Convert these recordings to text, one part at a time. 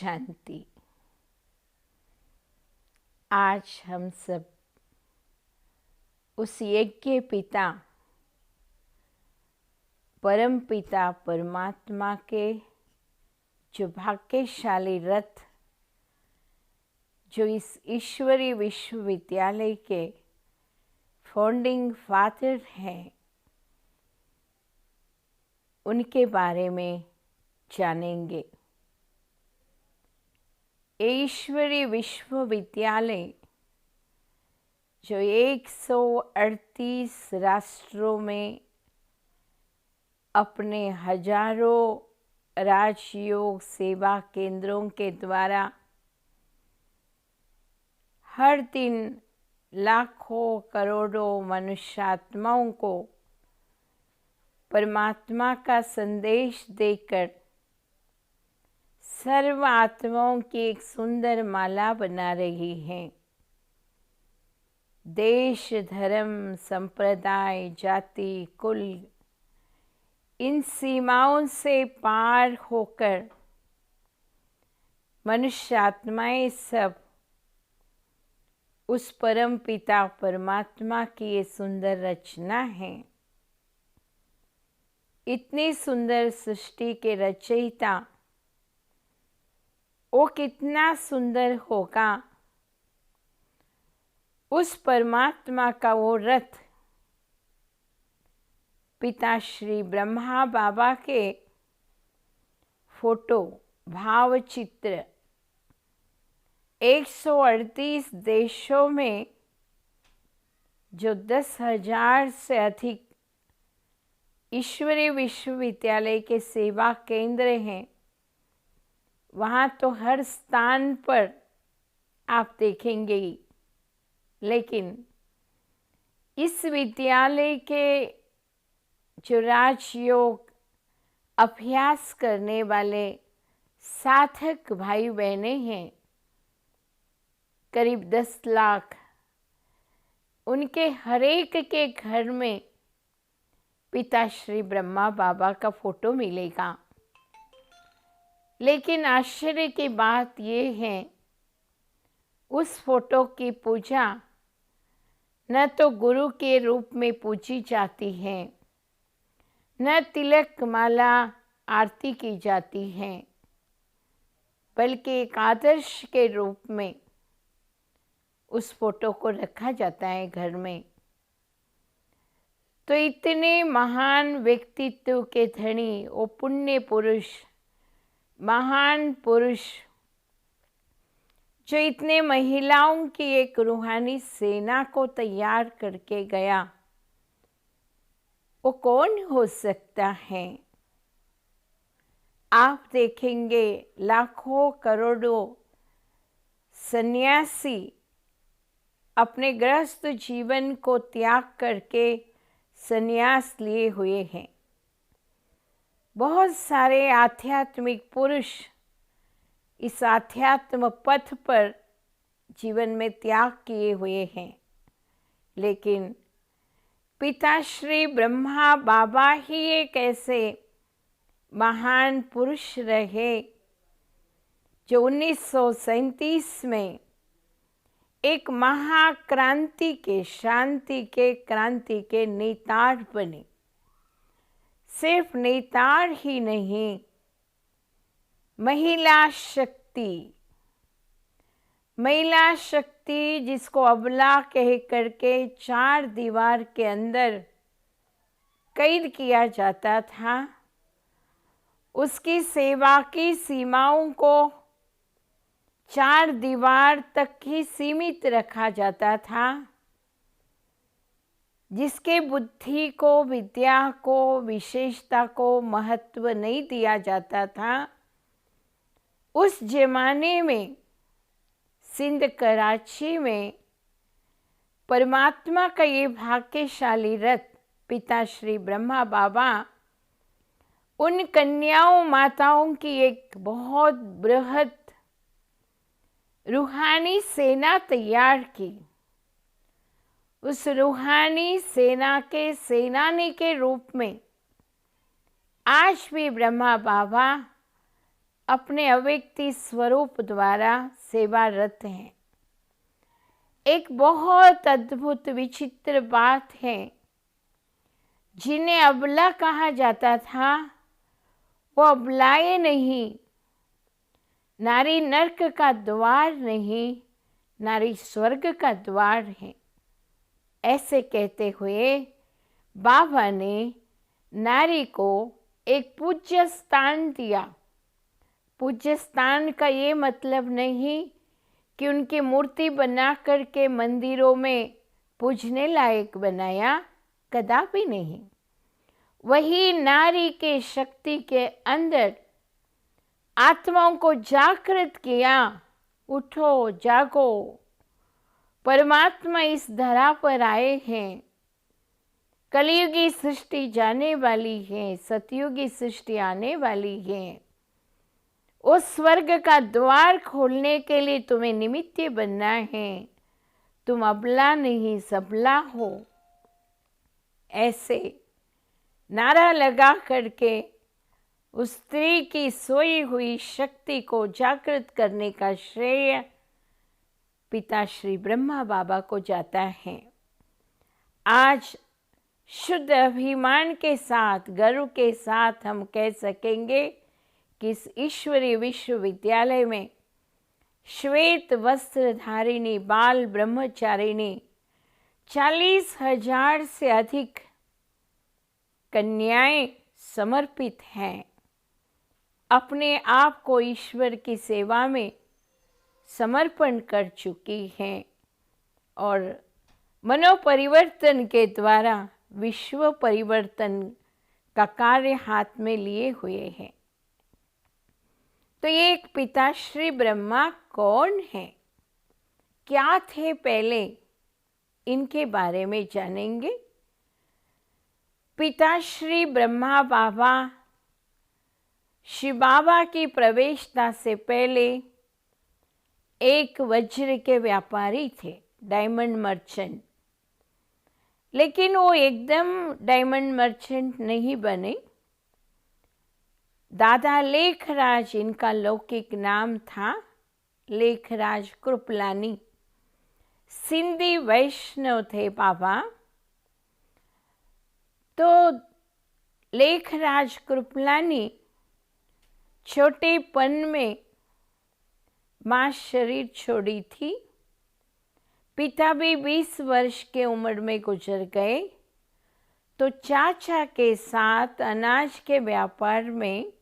शांति। आज हम सब उस यज्ञ पिता परम पिता परमात्मा के जो भाग्यशाली रथ, जो इस ईश्वरीय विश्वविद्यालय के फाउंडिंग फादर हैं, उनके बारे में जानेंगे। ईश्वरीय विश्वविद्यालय जो 138 राष्ट्रों में अपने हजारों राजयोग सेवा केंद्रों के द्वारा हर दिन लाखों करोड़ों मनुष्यात्माओं को परमात्मा का संदेश देकर सर्व आत्माओं की एक सुंदर माला बना रही हैं। देश, धर्म, संप्रदाय, जाति, कुल, इन सीमाओं से पार होकर मनुष्य आत्माएं सब उस परम पिता परमात्मा की ये सुंदर रचना है। इतनी सुंदर सृष्टि के रचयिता वो कितना सुंदर होगा। उस परमात्मा का वो रथ पिता श्री ब्रह्मा बाबा के फोटो भाव चित्र 138 देशों में जो 10,000 से अधिक ईश्वरीय विश्वविद्यालय के सेवा केंद्र हैं, वहाँ तो हर स्थान पर आप देखेंगे ही। लेकिन इस विद्यालय के जो राजयोग अभ्यास करने वाले साधक भाई बहनें हैं, करीब 10 लाख, उनके हर एक के घर में पिता श्री ब्रह्मा बाबा का फोटो मिलेगा। लेकिन आश्चर्य की बात ये है, उस फोटो की पूजा न तो गुरु के रूप में पूजी जाती है, न तिलक माला आरती की जाती है, बल्कि एक आदर्श के रूप में उस फोटो को रखा जाता है घर में। तो इतने महान व्यक्तित्व के धनी वो पुण्य पुरुष, महान पुरुष जो इतने महिलाओं की एक रूहानी सेना को तैयार करके गया, वो कौन हो सकता है? आप देखेंगे लाखों करोड़ों सन्यासी अपने गृहस्थ जीवन को त्याग करके सन्यास लिए हुए हैं। बहुत सारे आध्यात्मिक पुरुष इस आध्यात्म पथ पर जीवन में त्याग किए हुए हैं, लेकिन पिता श्री ब्रह्मा बाबा ही एक ऐसे महान पुरुष रहे जो 1937 में एक महाक्रांति के, शांति के क्रांति के नेतार बने। सिर्फ नेतार ही नहीं, महिला शक्ति, महिला शक्ति जिसको अबला कह करके 4 दीवार के अंदर कैद किया जाता था, उसकी सेवा की सीमाओं को 4 दीवार तक ही सीमित रखा जाता था। जिसके बुद्धि को, विद्या को, विशेषता को महत्व नहीं दिया जाता था, उस जमाने में सिंध कराची में परमात्मा का ये भाग्यशाली रथ पिता श्री ब्रह्मा बाबा उन कन्याओं माताओं की एक बहुत बृहद रूहानी सेना तैयार की। उस रूहानी सेना के सेनानी के रूप में आज भी ब्रह्मा बाबा अपने अव्यक्ति स्वरूप द्वारा सेवारत हैं। एक बहुत अद्भुत विचित्र बात है, जिन्हें अबला कहा जाता था वो अबलाएं नहीं, नारी नरक का द्वार नहीं, नारी स्वर्ग का द्वार है। ऐसे कहते हुए बाबा ने नारी को एक पूज्य स्थान दिया। पूज्य स्थान का ये मतलब नहीं कि उनकी मूर्ति बना करके मंदिरों में पूजने लायक बनाया, कदापि नहीं। वही नारी के शक्ति के अंदर आत्माओं को जागृत किया। उठो, जागो, परमात्मा इस धरा पर आए हैं। कलयुगी सृष्टि जाने वाली है, सतयुगी सृष्टि आने वाली है। उस स्वर्ग का द्वार खोलने के लिए तुम्हें निमित्त बनना है। तुम अबला नहीं सबला हो। ऐसे नारा लगा करके उस स्त्री की सोई हुई शक्ति को जागृत करने का श्रेय पिता श्री ब्रह्मा बाबा को जाता है। आज शुद्ध अभिमान के साथ, गर्व के साथ हम कह सकेंगे कि इस ईश्वरीय विश्वविद्यालय में श्वेत वस्त्रधारिणी बाल ब्रह्मचारिणी 40,000 से अधिक कन्याएं समर्पित हैं। अपने आप को ईश्वर की सेवा में समर्पण कर चुकी हैं और मनोपरिवर्तन के द्वारा विश्व परिवर्तन का कार्य हाथ में लिए हुए हैं। तो ये एक पिताश्री ब्रह्मा कौन है, क्या थे पहले, इनके बारे में जानेंगे। पिताश्री ब्रह्मा बाबा शिव बाबा की प्रवेशता से पहले एक वज्र के व्यापारी थे, डायमंड मर्चेंट। लेकिन वो एकदम डायमंड मर्चेंट नहीं बने। दादा लेखराज इनका लौकिक नाम था, लेखराज कृपलानी। सिंधी वैष्णव थे बाबा। तो लेखराज कृपलानी छोटेपन में माँ शरीर छोड़ी थी। पिता भी 20 वर्ष के उम्र में गुजर गए। तो चाचा के साथ अनाज के व्यापार में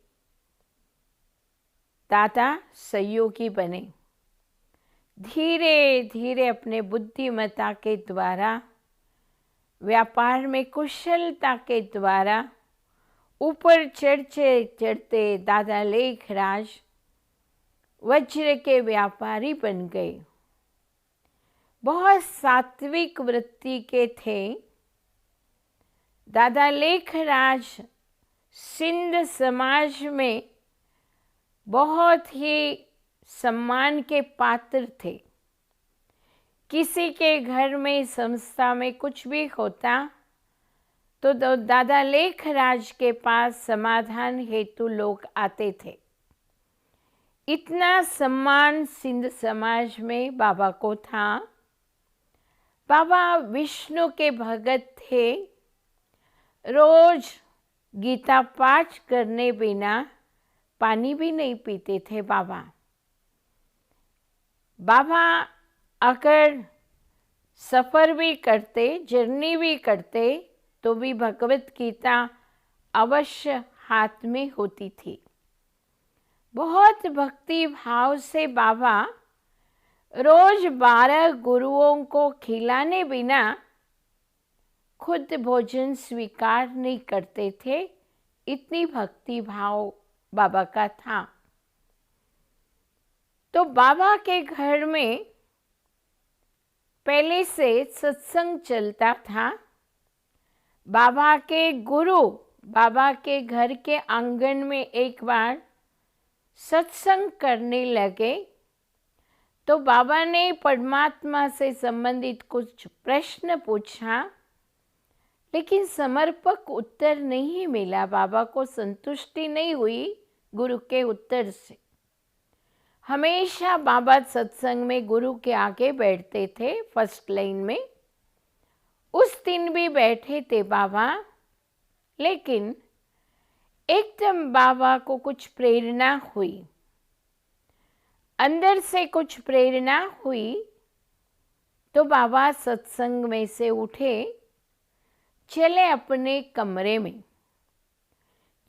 दादा सहयोगी बने। धीरे धीरे अपने बुद्धिमत्ता के द्वारा, व्यापार में कुशलता के द्वारा ऊपर चढ़ते चढ़ते दादा लेखराज वज्र के व्यापारी बन गए। बहुत सात्विक वृत्ति के थे। दादा लेखराज सिंध समाज में बहुत ही सम्मान के पात्र थे। किसी के घर में, संस्था में कुछ भी होता तो दादा लेखराज के पास समाधान हेतु लोग आते थे। इतना सम्मान सिंध समाज में बाबा को था। बाबा विष्णु के भगत थे। रोज गीता पाठ करने बिना पानी भी नहीं पीते थे बाबा। बाबा अगर सफ़र भी करते, जर्नी भी करते, तो भी भगवत गीता अवश्य हाथ में होती थी। बहुत भक्ति भाव से बाबा रोज 12 गुरुओं को खिलाने बिना खुद भोजन स्वीकार नहीं करते थे। इतनी भक्ति भाव बाबा का था। तो बाबा के घर में पहले से सत्संग चलता था। बाबा के गुरु बाबा के घर के आंगन में एक बार सत्संग करने लगे, तो बाबा ने परमात्मा से संबंधित कुछ प्रश्न पूछा, लेकिन समर्पक उत्तर नहीं मिला। बाबा को संतुष्टि नहीं हुई गुरु के उत्तर से। हमेशा बाबा सत्संग में गुरु के आगे बैठते थे, फर्स्ट लाइन में। उस दिन भी बैठे थे बाबा, लेकिन एकदम बाबा को कुछ प्रेरणा हुई, अंदर से कुछ प्रेरणा हुई, तो बाबा सत्संग में से उठे, चले अपने कमरे में।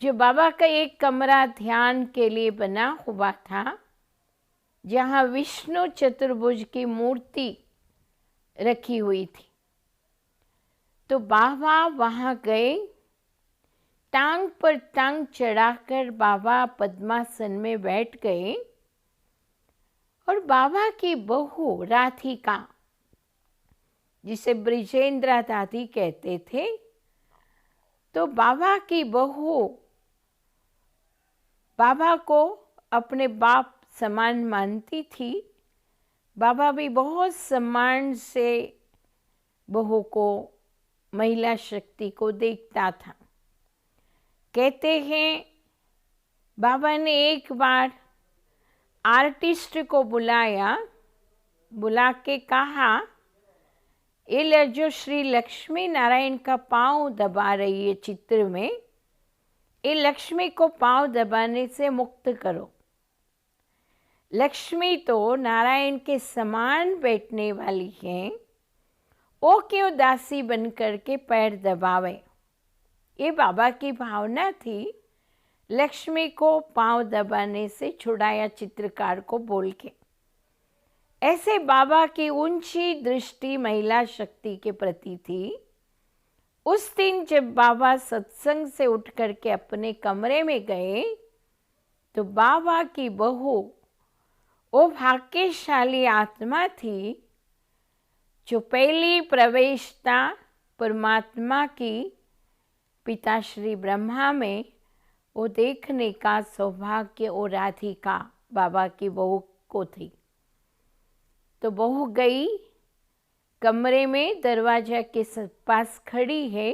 जो बाबा का एक कमरा ध्यान के लिए बना हुआ था, जहाँ विष्णु चतुर्भुज की मूर्ति रखी हुई थी। तो बाबा वहाँ गए, टांग पर टांग चढ़ाकर बाबा पद्मासन में बैठ गए, और बाबा की बहू राधिका, जिसे ब्रिजेंद्रा दादी कहते थे, तो बाबा की बहू बाबा को अपने बाप समान मानती थी। बाबा भी बहुत सम्मान से बहू को, महिला शक्ति को देखता था। कहते हैं बाबा ने एक बार आर्टिस्ट को बुलाया, बुला के कहा, ये जो श्री लक्ष्मी नारायण का पाँव दबा रही है चित्र में, ये लक्ष्मी को पाँव दबाने से मुक्त करो। लक्ष्मी तो नारायण के समान बैठने वाली हैं, वो क्यों दासी बन करके पैर दबावे। ये बाबा की भावना थी। लक्ष्मी को पाँव दबाने से छुड़ाया चित्रकार को बोल के। ऐसे बाबा की ऊंची दृष्टि महिला शक्ति के प्रति थी। उस दिन जब बाबा सत्संग से उठ करके अपने कमरे में गए, तो बाबा की बहू वो भाग्यशाली आत्मा थी जो पहली प्रवेशता परमात्मा की पिता श्री ब्रह्मा में वो देखने का सौभाग्य वो राधिका बाबा की बहू को थी। तो बहू गई कमरे में, दरवाजा के पास खड़ी है,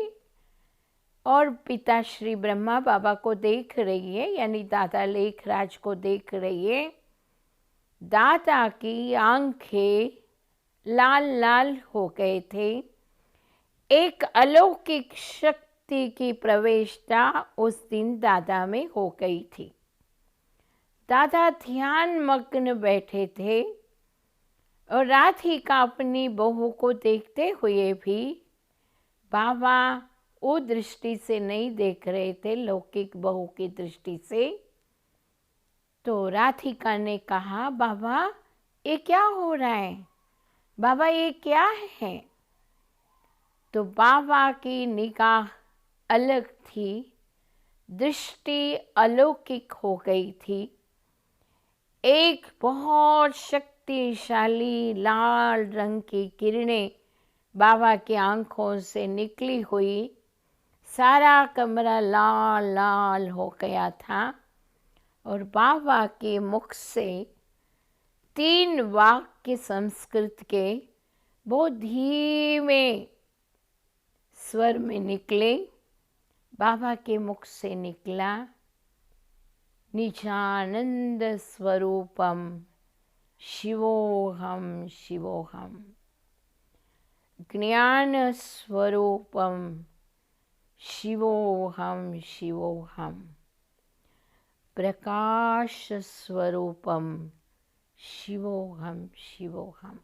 और पिता श्री ब्रह्मा बाबा को देख रही है, यानी दादा लेखराज को देख रही है। दादा की आंखें लाल लाल हो गए थे। एक अलौकिक शक्ति की प्रवेशता उस दिन दादा में हो गई थी। दादा ध्यान मग्न बैठे थे, और राधिका अपनी बहू को देखते हुए भी बाबा वो दृष्टि से नहीं देख रहे थे, लौकिक बहू की दृष्टि से। तो राधिका ने कहा, बाबा ये क्या हो रहा है, बाबा ये क्या है। तो बाबा की निगाह अलग थी, दृष्टि अलौकिक हो गई थी। एक बहुत शक्तिशाली लाल रंग की किरणें बाबा की आंखों से निकली हुई। सारा कमरा लाल लाल हो गया था, और बाबा के मुख से 3 वाक्य संस्कृत के बहुत धीमे स्वर में निकले। बाबा के मुख से निकला, निजानंद स्वरूपम शिवोहम शिवोहम, ज्ञान स्वरूपम शिवोहम शिवोहम, प्रकाश स्वरूपम शिवोहम शिवोहम।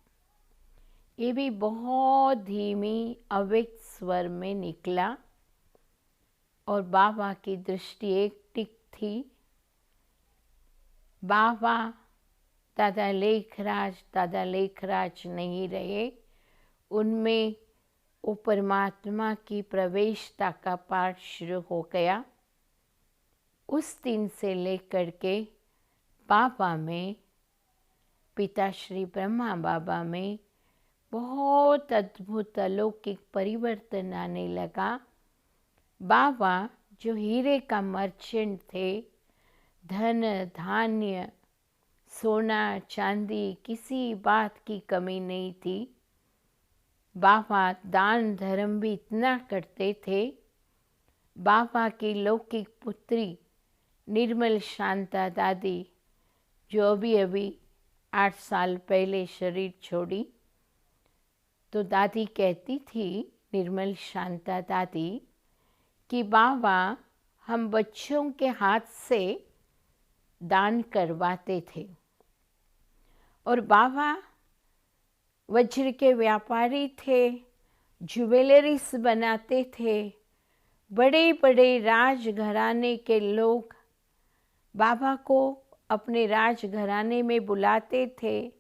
ये भी बहुत धीमी अव्यक्त स्वर में निकला और बाबा की दृष्टि एक टिक थी। बाबा दादा लेखराज नहीं रहे, उनमें वो परमात्मा की प्रवेशता का पाठ शुरू हो गया। उस दिन से लेकर के बाबा में, पिता श्री ब्रह्मा बाबा में बहुत अद्भुत अलौकिक परिवर्तन आने लगा। बाबा जो हीरे का मर्चेंट थे, धन धान्य सोना चांदी किसी बात की कमी नहीं थी। बाबा दान धर्म भी इतना करते थे। बाबा की लौकिक पुत्री निर्मल शांता दादी, जो अभी अभी 8 साल पहले शरीर छोड़ी, तो दादी कहती थी, निर्मल शांता दादी, कि बाबा हम बच्चों के हाथ से दान करवाते थे। और बाबा वज्र के व्यापारी थे, ज्वेलरीज बनाते थे। बड़े बड़े राजघराने के लोग बाबा को अपने राजघराने में बुलाते थे,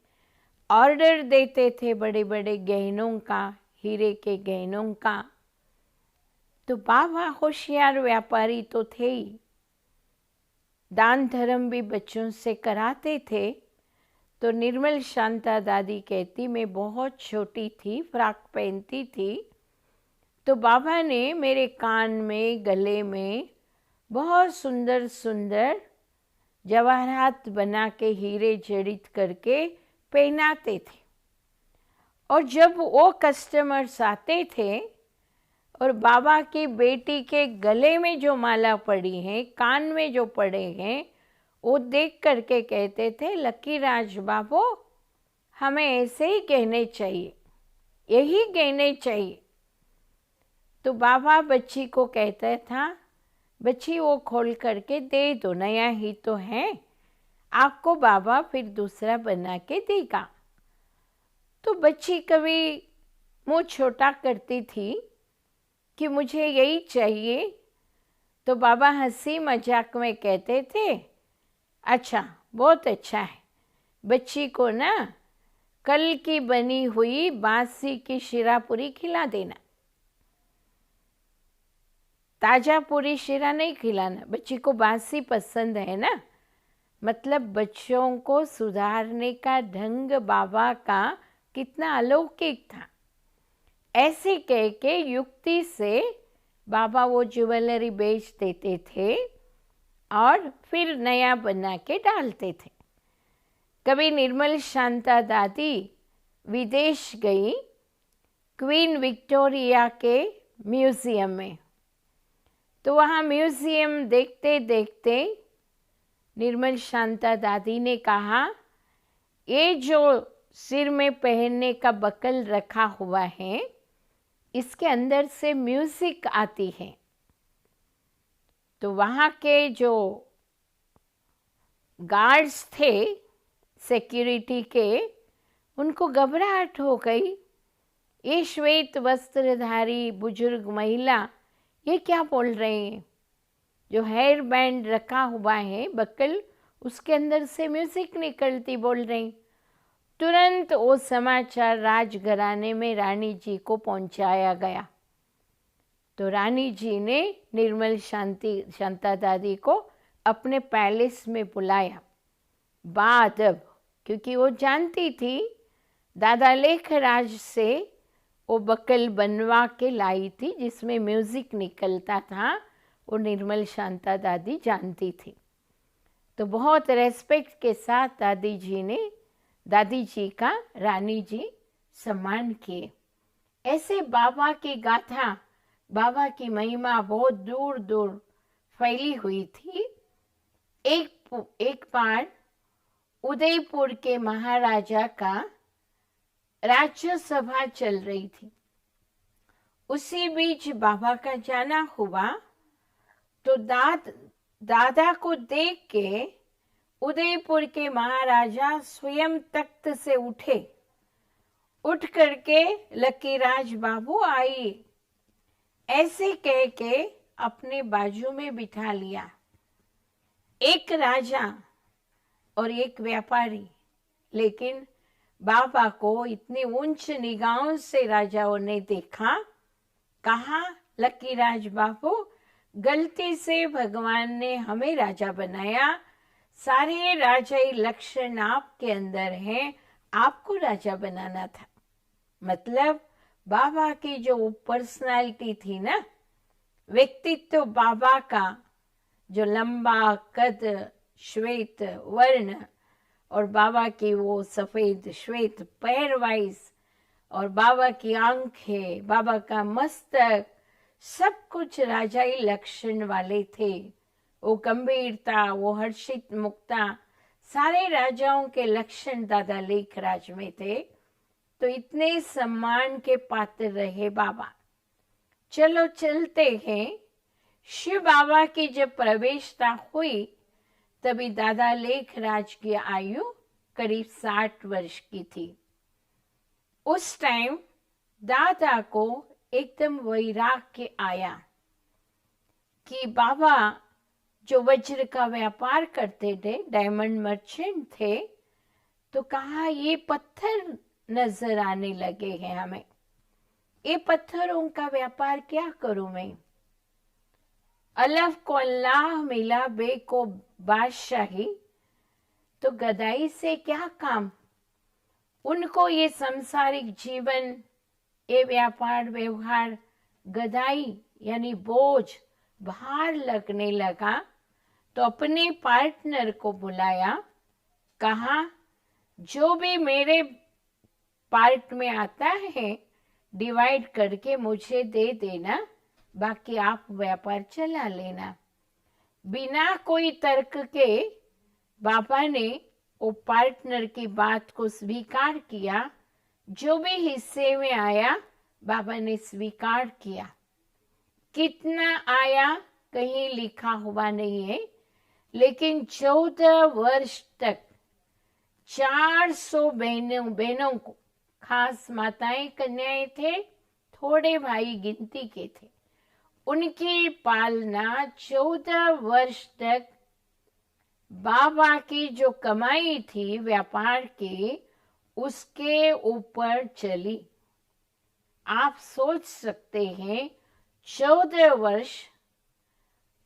ऑर्डर देते थे बड़े बड़े गहनों का, हीरे के गहनों का। तो बाबा होशियार व्यापारी तो थे ही, दान धर्म भी बच्चों से कराते थे। तो निर्मल शांता दादी कहती, मैं बहुत छोटी थी, फ्रॉक पहनती थी, तो बाबा ने मेरे कान में, गले में बहुत सुंदर सुंदर जवाहरात बना के हीरे जड़ित करके पहनाते थे। और जब वो कस्टमर्स आते थे और बाबा की बेटी के गले में जो माला पड़ी है, कान में जो पड़े हैं, वो देख करके कहते थे, लकी राज बाबू, हमें ऐसे ही कहने चाहिए, यही कहने चाहिए। तो बाबा बच्ची को कहता था, बच्ची वो खोल करके दे दो, नया ही तो है, आपको बाबा फिर दूसरा बना के देगा। तो बच्ची कभी मुँह छोटा करती थी कि मुझे यही चाहिए। तो बाबा हंसी मजाक में कहते थे, अच्छा बहुत अच्छा है, बच्ची को ना कल की बनी हुई बासी की शिरा पूरी खिला देना, ताजा पूरी शिरा नहीं खिलाना, बच्ची को बासी पसंद है ना। मतलब बच्चों को सुधारने का ढंग बाबा का कितना अलौकिक था। ऐसे कह के युक्ति से बाबा वो ज्वेलरी बेच देते थे और फिर नया बना के डालते थे। कभी निर्मल शांता दादी विदेश गई, क्वीन विक्टोरिया के म्यूज़ियम में। तो वहाँ म्यूज़ियम देखते देखते निर्मल शांता दादी ने कहा, ये जो सिर में पहनने का बकल रखा हुआ है, इसके अंदर से म्यूज़िक आती है। तो वहाँ के जो गार्ड्स थे सिक्योरिटी के, उनको घबराहट हो गई। ये श्वेत वस्त्रधारी बुजुर्ग महिला ये क्या बोल रहे हैं? जो हेयर बैंड रखा हुआ है बकल, उसके अंदर से म्यूजिक निकलती बोल रही। तुरंत वो समाचार राजघराने में रानी जी को पहुंचाया गया। तो रानी जी ने निर्मल शांता दादी को अपने पैलेस में बुलाया। बाद क्योंकि वो जानती थी दादा लेखराज से वो बकल बनवा के लाई थी जिसमें म्यूज़िक निकलता था, वो निर्मल शांता दादी जानती थी। तो बहुत रेस्पेक्ट के साथ दादी जी का रानी जी सम्मान किए। ऐसे बाबा की गाथा, बाबा की महिमा बहुत दूर दूर फैली हुई थी। एक बार उदयपुर के महाराजा का राज्यसभा चल रही थी। उसी बीच बाबा का जाना हुआ। तो दादा को देख के उदयपुर के महाराजा स्वयं तख्त से उठे, उठ करके लकीराज बाबू आइए ऐसे कह के अपने बाजू में बिठा लिया। एक राजा और एक व्यापारी, लेकिन बाबा को इतनी ऊंच निगाहों से राजाओं ने देखा। कहा, लकीराज बाबू, गलती से भगवान ने हमें राजा बनाया, सारे राजाई लक्षण आपके अंदर हैं, आपको राजा बनाना था। मतलब बाबा की जो पर्सनालिटी थी ना, व्यक्तित्व बाबा का, जो लंबा कद, श्वेत वर्ण, और बाबा की वो सफेद श्वेत पैरवाइज, और बाबा की आंखें, बाबा का मस्तक, सब कुछ राजाई लक्षण वाले थे। वो गंभीरता, वो हर्षित मुक्ता, सारे राजाओं के लक्षण दादा लेखराज में थे। तो इतने सम्मान के पात्र रहे बाबा। चलो चलते हैं। शिव बाबा की जब प्रवेशता हुई तभी दादा लेखराज की आयु करीब 60 वर्ष की थी। उस टाइम दादा को एकदम वैराग्य आया कि बाबा जो वज्र का व्यापार करते थे, डायमंड मर्चेंट थे, तो कहा ये पत्थर नजर आने लगे हैं हमें, ये पत्थरों का व्यापार क्या करूं मैं। अल्लाह को अल्लाह मिला, बे को बादशाही, तो गदाई से क्या काम। उनको ये सांसारिक जीवन, ये व्यापार व्यवहार, गदाई यानी बोझ, भार लगने लगा। तो अपने पार्टनर को बुलाया, कहा जो भी मेरे पार्ट में आता है डिवाइड करके मुझे दे देना, बाकी आप व्यापार चला लेना। बिना कोई तर्क के बाबा ने वो पार्टनर की बात को स्वीकार किया। जो भी हिस्से में आया बाबा ने स्वीकार किया। कितना आया कहीं लिखा हुआ नहीं है, लेकिन 14 वर्ष तक 400 बहनों को, खास माताएं कन्याएं थे, थोड़े भाई गिनती के थे, उनकी पालना 14 वर्ष तक बाबा की जो कमाई थी व्यापार की, उसके ऊपर चली। आप सोच सकते हैं 14 वर्ष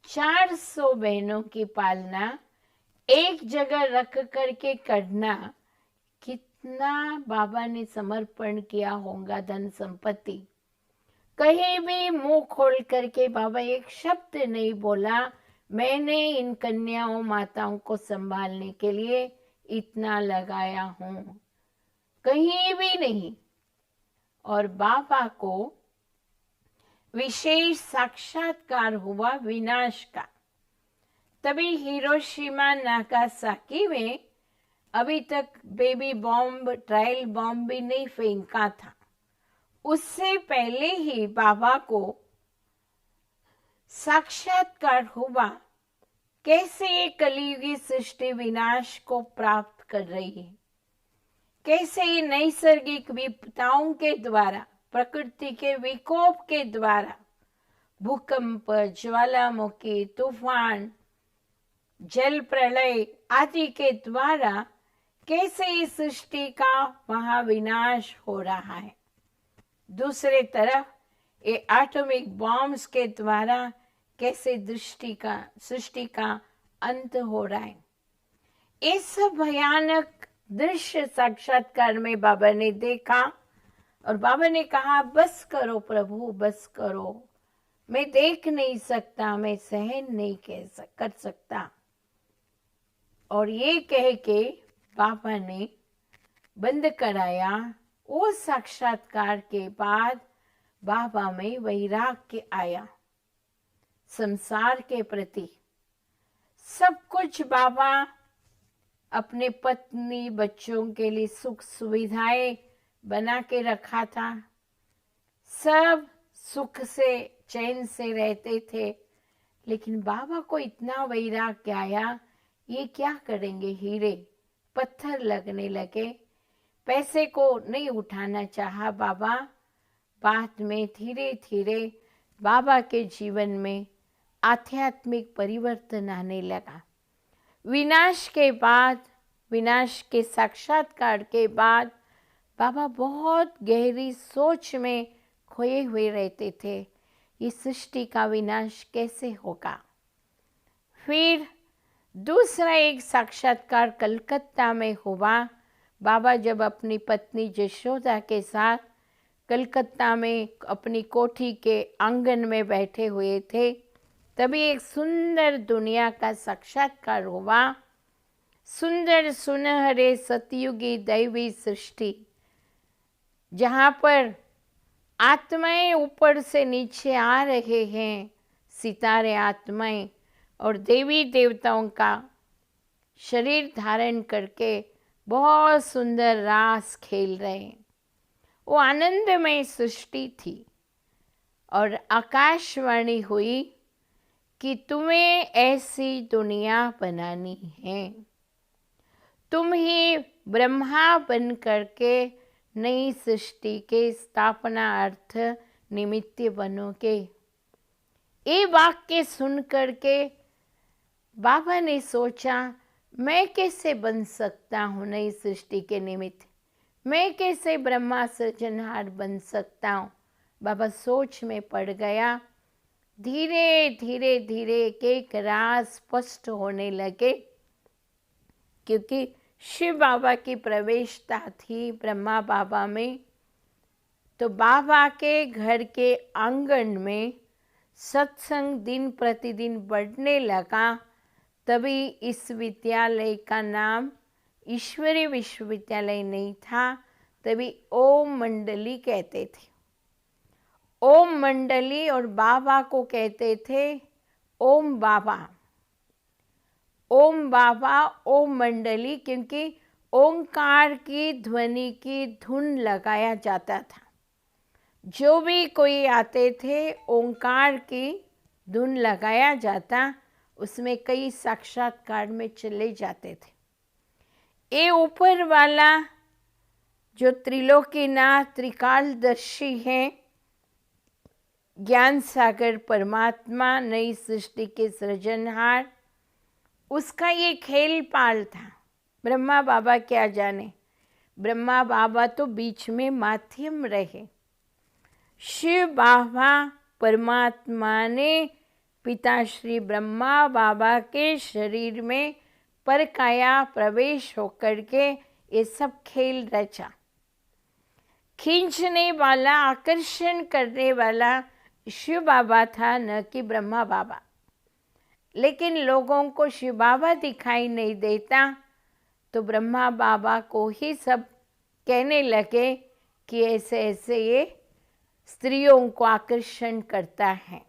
400 बहनों की पालना एक जगह रख करके करना, कितना बाबा ने समर्पण किया होगा धन संपत्ति। कहीं भी मुंह खोल करके बाबा एक शब्द नहीं बोला, मैंने इन कन्याओं माताओं को संभालने के लिए इतना लगाया हूं, कहीं भी नहीं। और बाबा को विशेष साक्षात्कार हुआ विनाश का। तभी हिरोशिमा नागासाकी में अभी तक बेबी बॉम्ब, ट्रायल बॉम्ब भी नहीं फेंका था। उससे पहले ही बाबा को साक्षात्कार हुआ कैसे ये कलियुगी सृष्टि विनाश को प्राप्त कर रही है, कैसे ये नैसर्गिक विपदाओं के द्वारा, प्रकृति के विकोप के द्वारा, भूकंप, ज्वालामुखी, तूफान, जल प्रलय आदि के द्वारा कैसे इस सृष्टि का महाविनाश हो रहा है। दूसरे तरफ ये एटॉमिक बॉम्ब्स के द्वारा कैसे सृष्टि का अंत हो रहा है। इस भयानक दृश्य साक्षात्कार में बाबा ने देखा और बाबा ने कहा, बस करो प्रभु, बस करो, मैं देख नहीं सकता, मैं सहन नहीं कर सकता। और ये कह के बाबा ने बंद कराया। वो साक्षात्कार के बाद बाबा में वैराग्य आया संसार के प्रति। सब कुछ बाबा अपने पत्नी बच्चों के लिए सुख सुविधाएं बना के रखा था, सब सुख से चैन से रहते थे। लेकिन बाबा को इतना वैराग्य आया ये क्या करेंगे, हीरे पत्थर लगने लगे। पैसे को नहीं उठाना चाहा बाबा। बाद में धीरे धीरे बाबा के जीवन में आध्यात्मिक परिवर्तन आने लगा। विनाश के बाद, विनाश के साक्षात्कार के बाद बाबा बहुत गहरी सोच में खोए हुए रहते थे, इस सृष्टि का विनाश कैसे होगा। फिर दूसरा एक साक्षात्कार कलकत्ता में हुआ। बाबा जब अपनी पत्नी यशोदा के साथ कलकत्ता में अपनी कोठी के आंगन में बैठे हुए थे, तभी एक सुंदर दुनिया का साक्षात्कार हुआ। सुंदर सुनहरे सतयुगी दैवी सृष्टि, जहाँ पर आत्माएं ऊपर से नीचे आ रहे हैं, सितारे आत्माएं और देवी देवताओं का शरीर धारण करके बहुत सुंदर रास खेल रहे हैं। वो आनंदमय सृष्टि थी और आकाशवाणी हुई कि तुम्हें ऐसी दुनिया बनानी है, तुम ही ब्रह्मा बन करके नई सृष्टि के स्थापना अर्थ निमित्त बनोगे। ये वाक्य सुन करके बाबा ने सोचा, मैं कैसे बन सकता हूँ नई सृष्टि के निमित्त, मैं कैसे ब्रह्मा सृजनहार बन सकता हूँ। बाबा सोच में पड़ गया। धीरे धीरे धीरे एक एक राज स्पष्ट होने लगे, क्योंकि शिव बाबा की प्रवेशता थी ब्रह्मा बाबा में। तो बाबा के घर के आंगन में सत्संग दिन प्रतिदिन बढ़ने लगा। तभी इस विद्यालय का नाम ईश्वरीय विश्वविद्यालय नहीं था, तभी ओम मंडली कहते थे। ओम मंडली और बाबा को कहते थे ओम बाबा। ओम बाबा, ओम मंडली, क्योंकि ओंकार की ध्वनि की धुन लगाया जाता था। जो भी कोई आते थे, ओंकार की धुन लगाया जाता, उसमें कई साक्षात्कार में चले जाते थे। ये ऊपर वाला जो त्रिलोकीनाथ त्रिकालदर्शी हैं, ज्ञान सागर परमात्मा, नई सृष्टि के सृजनहार, उसका ये खेल पाल था। ब्रह्मा बाबा क्या जाने, ब्रह्मा बाबा तो बीच में माध्यम रहे। शिव बाबा परमात्मा ने पिता श्री ब्रह्मा बाबा के शरीर में परकाया प्रवेश होकर के ये सब खेल रचा। खींचने वाला, आकर्षण करने वाला शिव बाबा था, न कि ब्रह्मा बाबा। लेकिन लोगों को शिव बाबा दिखाई नहीं देता, तो ब्रह्मा बाबा को ही सब कहने लगे कि ऐसे ऐसे ये स्त्रियों को आकर्षण करता है।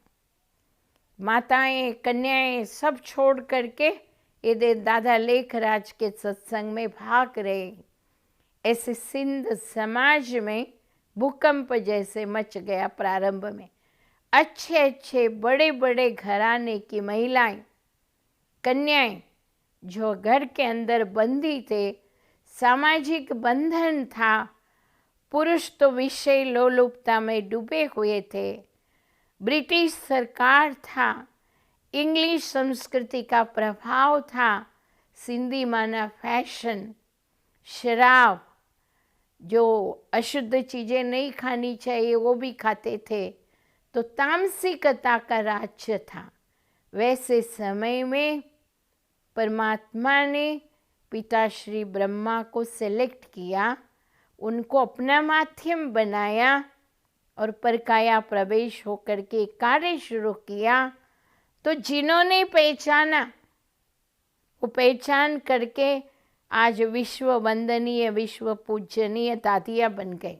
माताएं, कन्याएं सब छोड़ करके ये दादा लेखराज के सत्संग में भाग रहे। ऐसे सिंध समाज में भूकंप जैसे मच गया प्रारंभ में। अच्छे अच्छे बड़े बड़े घराने की महिलाएं, कन्याएं जो घर के अंदर बंदी थे, सामाजिक बंधन था, पुरुष तो विषय लोलुपता में डूबे हुए थे, ब्रिटिश सरकार था, इंग्लिश संस्कृति का प्रभाव था, सिंधी माना फैशन, शराब, जो अशुद्ध चीज़ें नहीं खानी चाहिए वो भी खाते थे, तो तामसिकता का राज्य था। वैसे समय में परमात्मा ने पिता श्री ब्रह्मा को सेलेक्ट किया, उनको अपना माध्यम बनाया और परकाया प्रवेश होकर के कार्य शुरू किया। तो जिन्होंने पहचाना, वो पहचान करके आज विश्व वंदनीय, विश्व पूजनीय दादिया बन गए।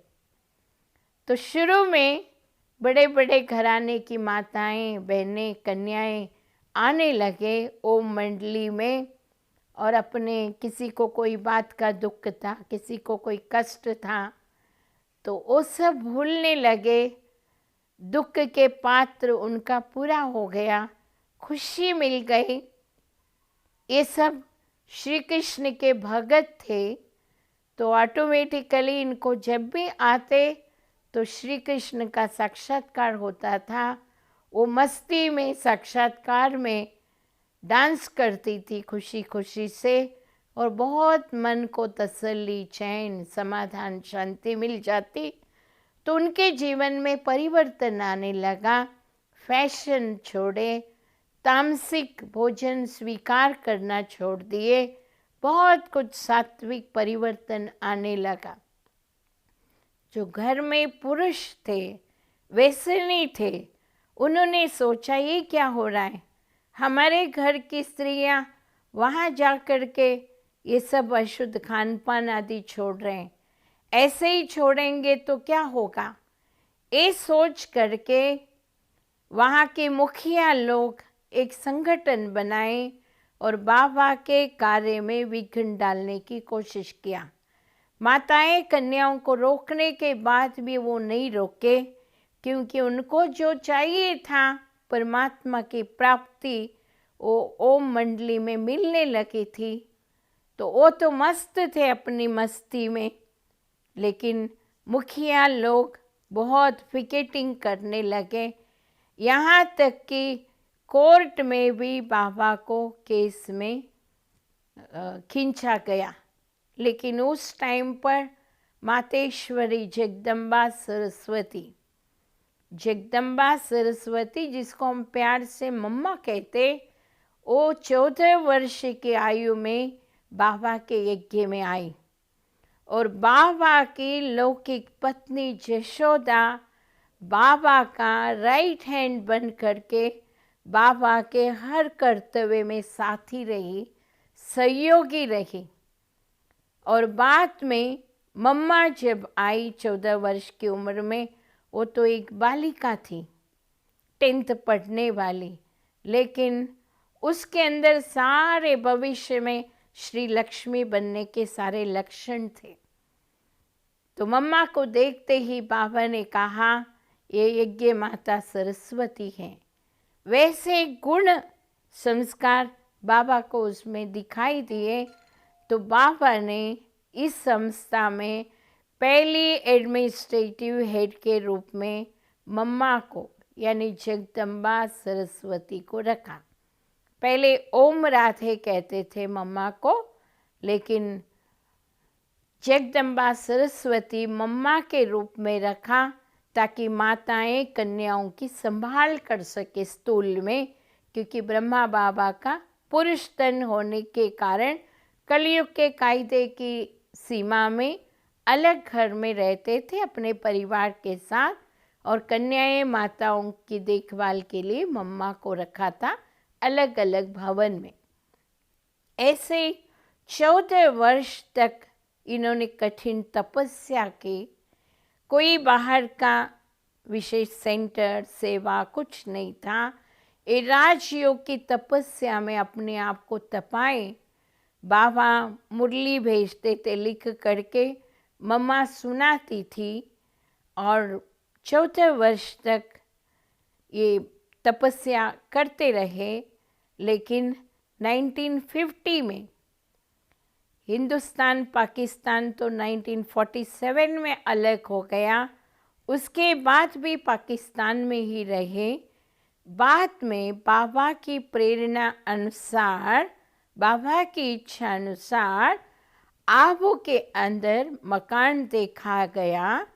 तो शुरू में बड़े बड़े घराने की माताएं, बहनें, कन्याएं आने लगे ओम मंडली में, और अपने किसी को कोई बात का दुख था, किसी को कोई कष्ट था, तो वो सब भूलने लगे। दुख के पात्र उनका पूरा हो गया, खुशी मिल गई। ये सब श्री कृष्ण के भगत थे, तो ऑटोमेटिकली इनको जब भी आते तो श्री कृष्ण का साक्षात्कार होता था। वो मस्ती में, साक्षात्कार में डांस करती थी खुशी खुशी से, और बहुत मन को तसल्ली, चैन, समाधान, शांति मिल जाती। तो उनके जीवन में परिवर्तन आने लगा। फैशन छोड़े, तामसिक भोजन स्वीकार करना छोड़ दिए, बहुत कुछ सात्विक परिवर्तन आने लगा। जो घर में पुरुष थे, व्यसनी थे, उन्होंने सोचा ये क्या हो रहा है, हमारे घर की स्त्रियां वहाँ जा कर के ये सब अशुद्ध खान पान आदि छोड़ रहे हैं, ऐसे ही छोड़ेंगे तो क्या होगा। ये सोच करके वहाँ के मुखिया लोग एक संगठन बनाए और बाबा के कार्य में विघ्न डालने की कोशिश किया। माताएं कन्याओं को रोकने के बाद भी वो नहीं रोके, क्योंकि उनको जो चाहिए था परमात्मा की प्राप्ति वो ओम मंडली में मिलने लगी थी। तो वो तो मस्त थे अपनी मस्ती में, लेकिन मुखिया लोग बहुत पिकेटिंग करने लगे, यहाँ तक कि कोर्ट में भी बाबा को केस में खींचा गया। लेकिन उस टाइम पर मातेश्वरी जगदम्बा सरस्वती जिसको हम प्यार से मम्मा कहते, वो 14 वर्ष की आयु में बाबा के यज्ञ में आई, और बाबा की लौकिक पत्नी जशोदा बाबा का राइट हैंड बन करके बाबा के हर कर्तव्य में साथी रही, सहयोगी रही। और बाद में मम्मा जब आई 14 वर्ष की उम्र में, वो तो एक बालिका थी, 10th पढ़ने वाली, लेकिन उसके अंदर सारे भविष्य में श्री लक्ष्मी बनने के सारे लक्षण थे। तो मम्मा को देखते ही बाबा ने कहा ये यज्ञ माता सरस्वती है। वैसे गुण संस्कार बाबा को उसमें दिखाई दिए, तो बाबा ने इस संस्था में पहली एडमिनिस्ट्रेटिव हेड के रूप में मम्मा को यानी जगदम्बा सरस्वती को रखा। पहले ओम राधे कहते थे मम्मा को, लेकिन जगदम्बा सरस्वती मम्मा के रूप में रखा ताकि माताएं कन्याओं की संभाल कर सके स्थूल में, क्योंकि ब्रह्मा बाबा का पुरुष तन होने के कारण कलयुग के कायदे की सीमा में अलग घर में रहते थे अपने परिवार के साथ, और कन्याएं माताओं की देखभाल के लिए मम्मा को रखा था अलग अलग भवन में। ऐसे 14 वर्ष तक इन्होंने कठिन तपस्या की। कोई बाहर का विशेष सेंटर, सेवा कुछ नहीं था। ये राजयोग की तपस्या में अपने आप को तपाए। बाबा मुरली भेजते थे लिख करके, मम्मा सुनाती थी, और 14 वर्ष तक ये तपस्या करते रहे। लेकिन 1950 में हिंदुस्तान पाकिस्तान तो 1947 में अलग हो गया, उसके बाद भी पाकिस्तान में ही रहे। बाद में बाबा की प्रेरणा अनुसार, बाबा की इच्छा अनुसार आबू के अंदर मकान देखा गया।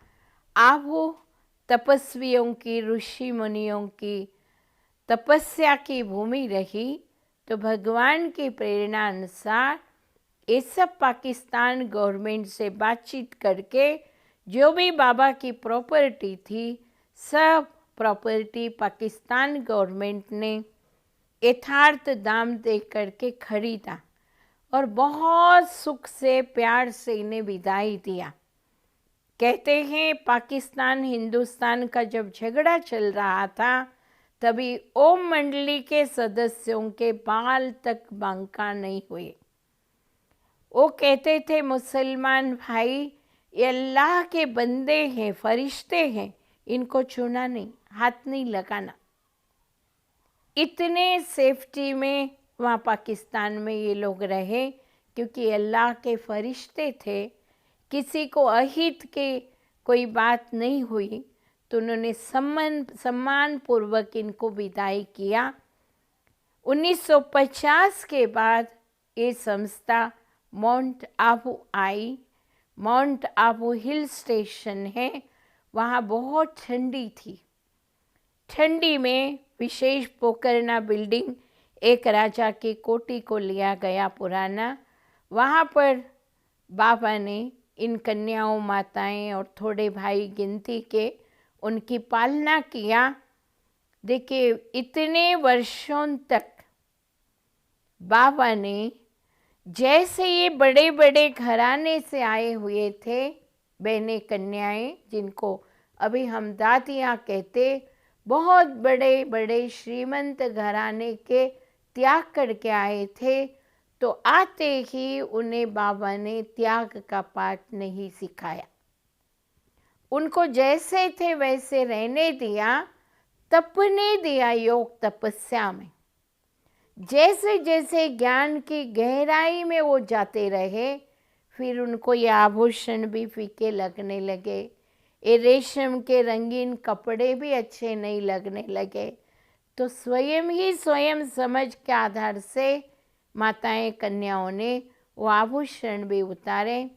आबू तपस्वियों की, ऋषि मुनियों की तपस्या की भूमि रही। तो भगवान की प्रेरणा अनुसार ये सब पाकिस्तान गवर्नमेंट से बातचीत करके जो भी बाबा की प्रॉपर्टी थी, सब प्रॉपर्टी पाकिस्तान गवर्नमेंट ने यथार्थ दाम दे करके खरीदा, और बहुत सुख से प्यार से इन्हें विदाई दिया। कहते हैं पाकिस्तान हिंदुस्तान का जब झगड़ा चल रहा था, तभी ओम मंडली के सदस्यों के बाल तक बांका नहीं हुए। वो कहते थे मुसलमान भाई, ये अल्लाह के बंदे हैं, फरिश्ते हैं, इनको छूना नहीं, हाथ नहीं लगाना। इतने सेफ्टी में वहाँ पाकिस्तान में ये लोग रहे, क्योंकि अल्लाह के फरिश्ते थे। किसी को अहित के कोई बात नहीं हुई तो उन्होंने सम्मान पूर्वक इनको विदाई किया। 1950 के बाद ये संस्था माउंट आबू आई। माउंट आबू हिल स्टेशन है, वहाँ बहुत ठंडी थी। ठंडी में विशेष पोखरना बिल्डिंग, एक राजा की कोठी को लिया गया पुराना। वहाँ पर बाबा ने इन कन्याओं, माताएं और थोड़े भाई गिनती के उनकी पालना किया। देखिए, इतने वर्षों तक बाबा ने, जैसे ये बड़े बड़े घराने से आए हुए थे, बहनें कन्याएं जिनको अभी हम दादियाँ कहते, बहुत बड़े बड़े श्रीमंत घराने के त्याग करके आए थे, तो आते ही उन्हें बाबा ने त्याग का पाठ नहीं सिखाया। उनको जैसे थे वैसे रहने दिया, तपने दिया योग तपस्या में। जैसे जैसे ज्ञान की गहराई में वो जाते रहे, फिर उनको ये आभूषण भी फीके लगने लगे, ये रेशम के रंगीन कपड़े भी अच्छे नहीं लगने लगे। तो स्वयं ही स्वयं समझ के आधार से माताएं कन्याओं ने वो आभूषण भी उतारे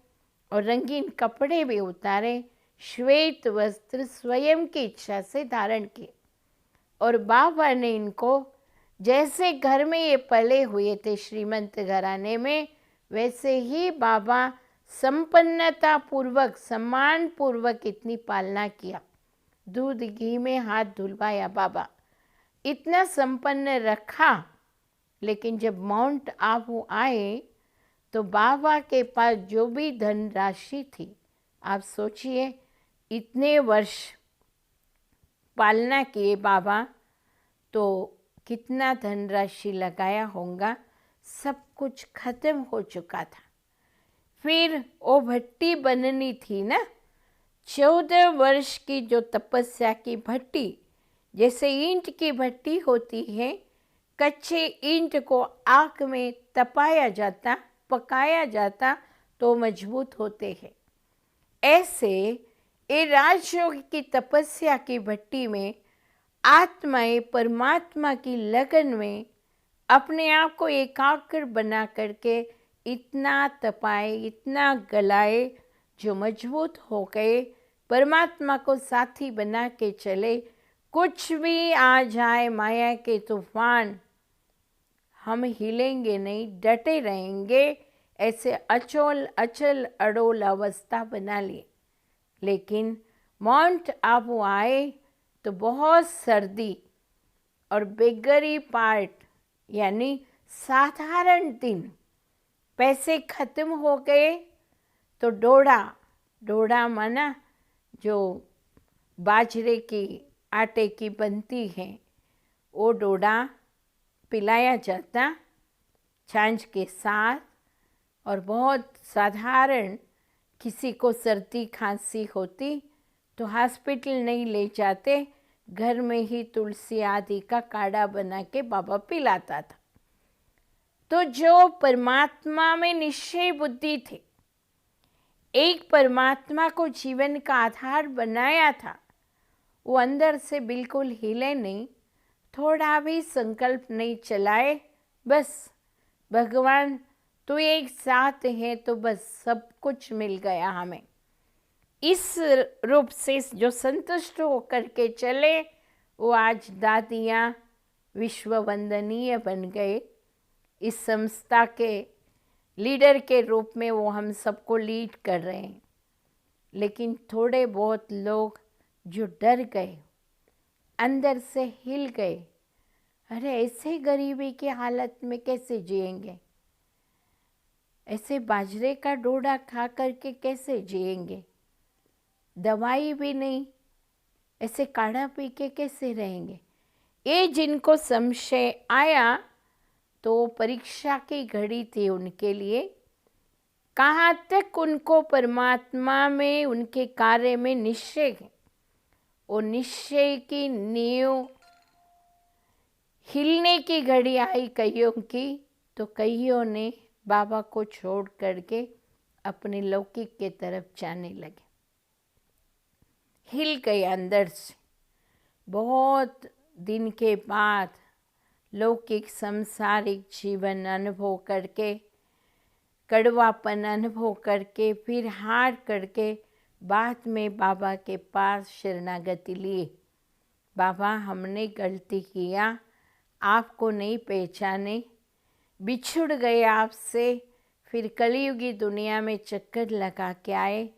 और रंगीन कपड़े भी उतारे, श्वेत वस्त्र स्वयं की इच्छा से धारण किए। और बाबा ने इनको, जैसे घर में ये पले हुए थे श्रीमंत घराने में, वैसे ही बाबा संपन्नता पूर्वक, सम्मान पूर्वक इतनी पालना किया। दूध घी में हाथ धुलवाया बाबा, इतना संपन्न रखा। लेकिन जब माउंट आबू आए तो बाबा के पास जो भी धनराशि थी, आप सोचिए इतने वर्ष पालना किए बाबा, तो कितना धनराशि लगाया होगा, सब खत्म खत्म हो चुका था। फिर वो भट्टी बननी थी ना, 14 वर्ष की जो तपस्या की भट्टी, जैसे ईंट की भट्टी होती है, कच्चे ईंट को आग में तपाया जाता, पकाया जाता तो मजबूत होते हैं। ऐसे ये राजयोग की तपस्या की भट्टी में आत्माएं परमात्मा की लगन में अपने आप को एकाग्र बना करके इतना तपाए, इतना गलाए, जो मजबूत हो गए, परमात्मा को साथी बना के चले। कुछ भी आ जाए माया के तूफान, हम हिलेंगे नहीं, डटे रहेंगे। ऐसे अचल अडोल अवस्था बना ली। लेकिन माउंट आबू आए तो बहुत सर्दी और बेगरी पार्ट, यानी साधारण दिन, पैसे खत्म हो गए तो डोडा माना जो बाजरे की आटे की बनती है, वो डोडा पिलाया जाता छाछ के साथ। और बहुत साधारण, किसी को सर्दी खांसी होती तो हॉस्पिटल नहीं ले जाते, घर में ही तुलसी आदि का काढ़ा बना के बाबा पिलाता था। तो जो परमात्मा में निश्चय बुद्धि थी, एक परमात्मा को जीवन का आधार बनाया था, वो अंदर से बिल्कुल हिले नहीं, थोड़ा भी संकल्प नहीं चलाए, बस भगवान तो एक साथ है, तो बस सब कुछ मिल गया हमें। इस रूप से जो संतुष्ट होकर के चले, वो आज दादियाँ विश्व वंदनीय बन गए। इस संस्था के लीडर के रूप में वो हम सबको लीड कर रहे हैं। लेकिन थोड़े बहुत लोग जो डर गए, अंदर से हिल गए, अरे ऐसे गरीबी की हालत में कैसे जिएंगे, ऐसे बाजरे का डोडा खा करके कैसे जिएंगे, दवाई भी नहीं, ऐसे काढ़ा पी के कैसे रहेंगे। ये जिनको संशय आया तो परीक्षा की घड़ी थी उनके लिए। कहाँ तक उनको परमात्मा में, उनके कार्य में निश्चय है, वो निश्चय की नींव हिलने की घड़ी आई कईयों की, तो कईयों ने बाबा को छोड़ करके अपने लौकिक के तरफ जाने लगे। हिल गए अंदर से। बहुत दिन के बाद लौकिक संसारिक जीवन अनुभव करके, कड़वापन अनुभव करके, फिर हार करके बाद में बाबा के पास शरणागति लिए। बाबा, हमने गलती किया, आपको नहीं पहचाने, बिछुड़ गए आपसे, फिर कलयुगी दुनिया में चक्कर लगा के आए,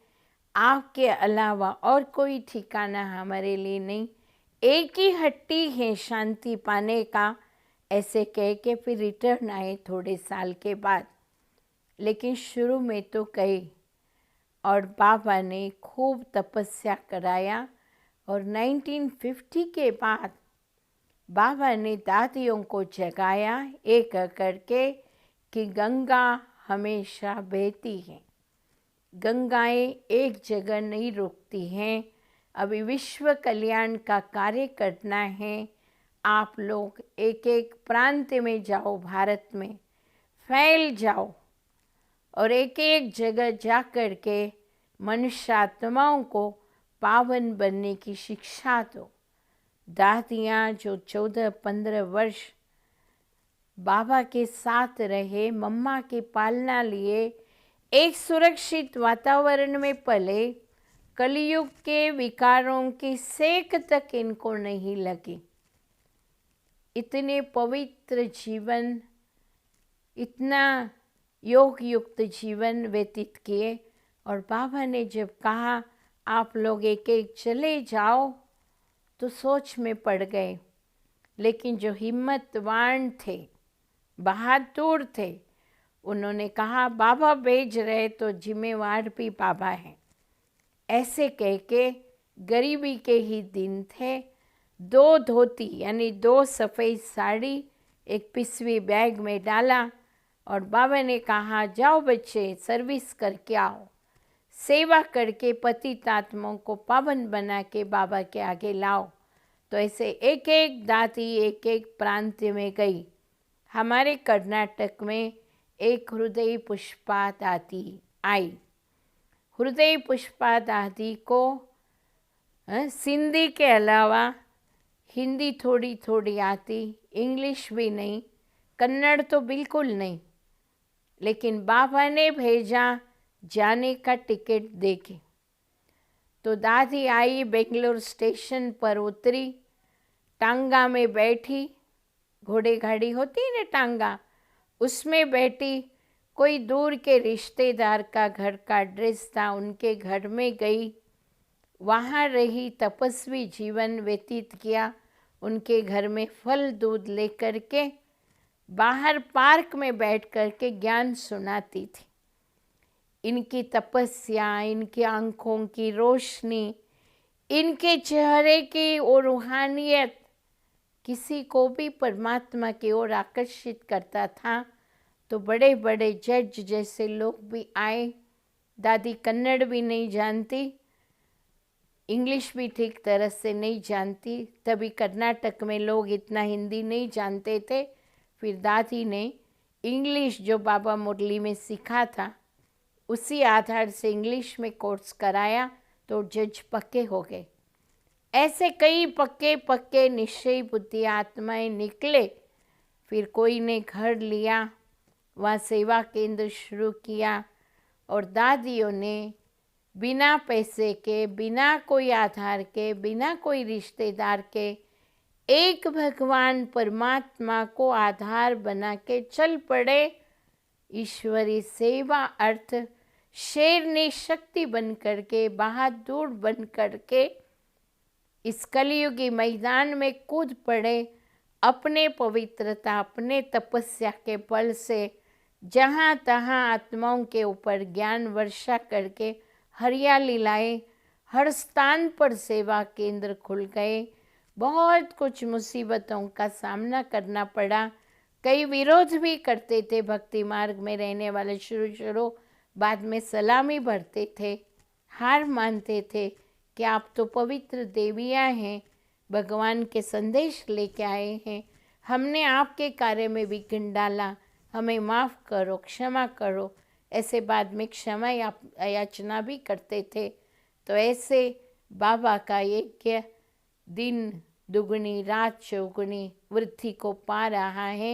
आपके अलावा और कोई ठिकाना हमारे लिए नहीं, एक ही हट्टी है शांति पाने का, ऐसे कह के फिर रिटर्न आए थोड़े साल के बाद। लेकिन शुरू में तो गए और बाबा ने खूब तपस्या कराया, और 1950 के बाद बाबा ने दादियों को जगाया एक करके कि गंगा हमेशा बहती है, गंगाएं एक जगह नहीं रुकती हैं, अभी विश्व कल्याण का कार्य करना है। आप लोग एक एक प्रांत में जाओ, भारत में फैल जाओ और एक एक जगह जा कर के मनुष्य आत्माओं को पावन बनने की शिक्षा दो। दादियाँ जो 14-15 वर्ष बाबा के साथ रहे, मम्मा की पालना लिए, एक सुरक्षित वातावरण में पले, कलयुग के विकारों की सेक तक इनको नहीं लगी। इतने पवित्र जीवन, इतना योग युक्त जीवन व्यतीत किए, और बाबा ने जब कहा आप लोग एक एक चले जाओ, तो सोच में पड़ गए। लेकिन जो हिम्मतवान थे, बहादुर थे, उन्होंने कहा बाबा भेज रहे तो जिम्मेवार भी बाबा हैं। ऐसे कह के, गरीबी के ही दिन थे, 2 धोती यानी 2 सफ़ेद साड़ी एक पिसवी बैग में डाला, और बाबा ने कहा जाओ बच्चे सर्विस करके आओ, सेवा करके पतित आत्माओं को पावन बना के बाबा के आगे लाओ। तो ऐसे एक एक दादी एक एक प्रांत में गई। हमारे कर्नाटक में एक हृदय पुष्पा दादी आई। हृदय पुष्पा दादी को सिंधी के अलावा हिंदी थोड़ी थोड़ी आती, इंग्लिश भी नहीं, कन्नड़ तो बिल्कुल नहीं, लेकिन बाबा ने भेजा जाने का टिकट देके। तो दादी आई, बेंगलोर स्टेशन पर उतरी, टांगा में बैठी, घोड़े गाड़ी होती है ना टांगा, उसमें बैठी, कोई दूर के रिश्तेदार का घर का एड्रेस था, उनके घर में गई, वहाँ रही, तपस्वी जीवन व्यतीत किया, उनके घर में फल दूध लेकर के बाहर पार्क में बैठ कर के ज्ञान सुनाती थी। इनकी तपस्या, इनकी आँखों की रोशनी, इनके चेहरे की वो रूहानियत किसी को भी परमात्मा की ओर आकर्षित करता था। तो बड़े बड़े जज जैसे लोग भी आए। दादी कन्नड़ भी नहीं जानती, इंग्लिश भी ठीक तरह से नहीं जानती, तभी कर्नाटक में लोग इतना हिंदी नहीं जानते थे। फिर दादी ने इंग्लिश जो बाबा मुरली में सीखा था, उसी आधार से इंग्लिश में कोर्स कराया, तो जज पक्के हो गए। ऐसे कई पक्के पक्के निश्चय बुद्धि आत्माएं निकले। फिर कोई ने घर लिया, वहाँ सेवा केंद्र शुरू किया, और दादियों ने बिना पैसे के, बिना कोई आधार के, बिना कोई रिश्तेदार के, एक भगवान परमात्मा को आधार बना के चल पड़े। ईश्वरी सेवा अर्थ शेर ने शक्ति बन करके, बहादुर बन करके इस कलयुगी मैदान में कूद पड़े। अपने पवित्रता, अपने तपस्या के बल से जहाँ तहाँ आत्माओं के ऊपर ज्ञान वर्षा करके हरियाली लाए। हर स्थान पर सेवा केंद्र खुल गए। बहुत कुछ मुसीबतों का सामना करना पड़ा। कई विरोध भी करते थे भक्ति मार्ग में रहने वाले, शुरू बाद में सलामी भरते थे, हार मानते थे कि आप तो पवित्र देवियाँ हैं, भगवान के संदेश लेके आए हैं, हमने आपके कार्य में विघ्न डाला, हमें माफ़ करो, क्षमा करो। ऐसे बाद में क्षमा याचना भी करते थे। तो ऐसे बाबा का यज्ञ दिन दुगनी रात चौगुनी वृद्धि को पा रहा है।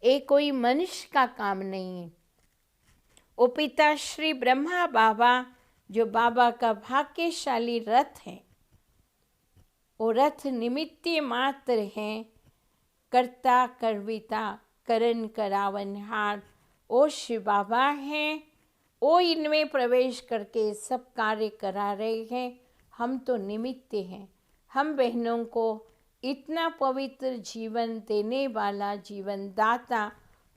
ये कोई मनुष्य का काम नहीं है। ओ पिता श्री ब्रह्मा बाबा जो बाबा का भाग्यशाली रथ है, वो रथ निमित्त मात्र हैं, कर्ता करविता करन करावनहार ओ शिव बाबा हैं। वो इनमें प्रवेश करके सब कार्य करा रहे हैं। हम तो निमित्त हैं। हम बहनों को इतना पवित्र जीवन देने वाला जीवन दाता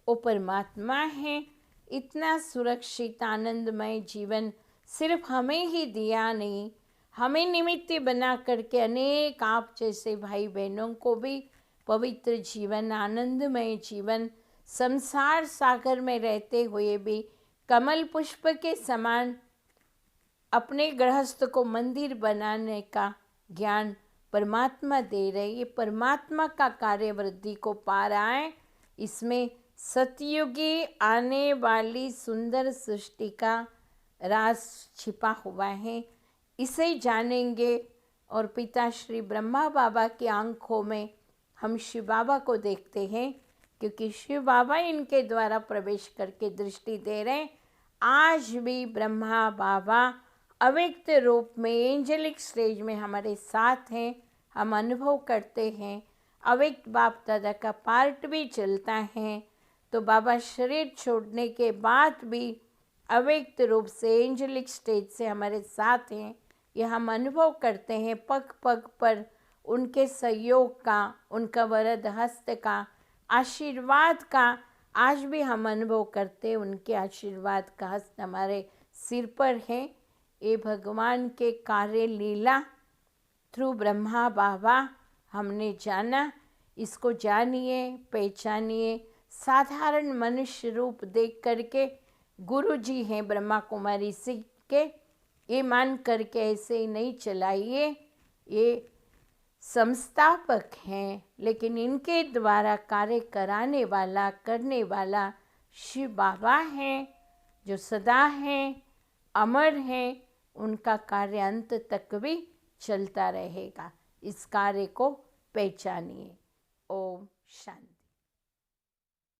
वो परमात्मा है। इतना सुरक्षित आनंदमय जीवन सिर्फ हमें ही दिया नहीं, हमें निमित्त बना करके अनेक आप जैसे भाई बहनों को भी पवित्र जीवन, आनंदमय जीवन, संसार सागर में रहते हुए भी कमल पुष्प के समान अपने गृहस्थ को मंदिर बनाने का ज्ञान परमात्मा दे रहे। ये परमात्मा का कार्य वृद्धि को पा रहा है। इसमें सतयुगी आने वाली सुंदर सृष्टि का राज छिपा हुआ है। इसे जानेंगे और पिता श्री ब्रह्मा बाबा की आंखों में हम शिव बाबा को देखते हैं, क्योंकि शिव बाबा इनके द्वारा प्रवेश करके दृष्टि दे रहे हैं। आज भी ब्रह्मा बाबा अव्यक्त रूप में एंजेलिक स्टेज में हमारे साथ हैं। हम अनुभव करते हैं। अव्यक्त बाप दादा का पार्ट भी चलता है। तो बाबा शरीर छोड़ने के बाद भी अव्यक्त रूप से एंजेलिक स्टेज से हमारे साथ हैं। यह हम अनुभव करते हैं। पग पग पर उनके सहयोग का, उनका वरद हस्त का, आशीर्वाद का आज भी हम अनुभव करते हैं। उनके आशीर्वाद का हस्त हमारे सिर पर है। ये भगवान के कार्य लीला थ्रू ब्रह्मा बाबा हमने जाना। इसको जानिए, पहचानिए। साधारण मनुष्य रूप देख करके गुरु जी हैं ब्रह्मा कुमारी सिंह के, ये मान करके ऐसे ही नहीं चलाइए। ये संस्थापक हैं, लेकिन इनके द्वारा कार्य कराने वाला, करने वाला शिव बाबा हैं, जो सदा हैं, अमर हैं। उनका कार्य अंत तक भी चलता रहेगा। इस कार्य को पहचानिए। ओम शांति।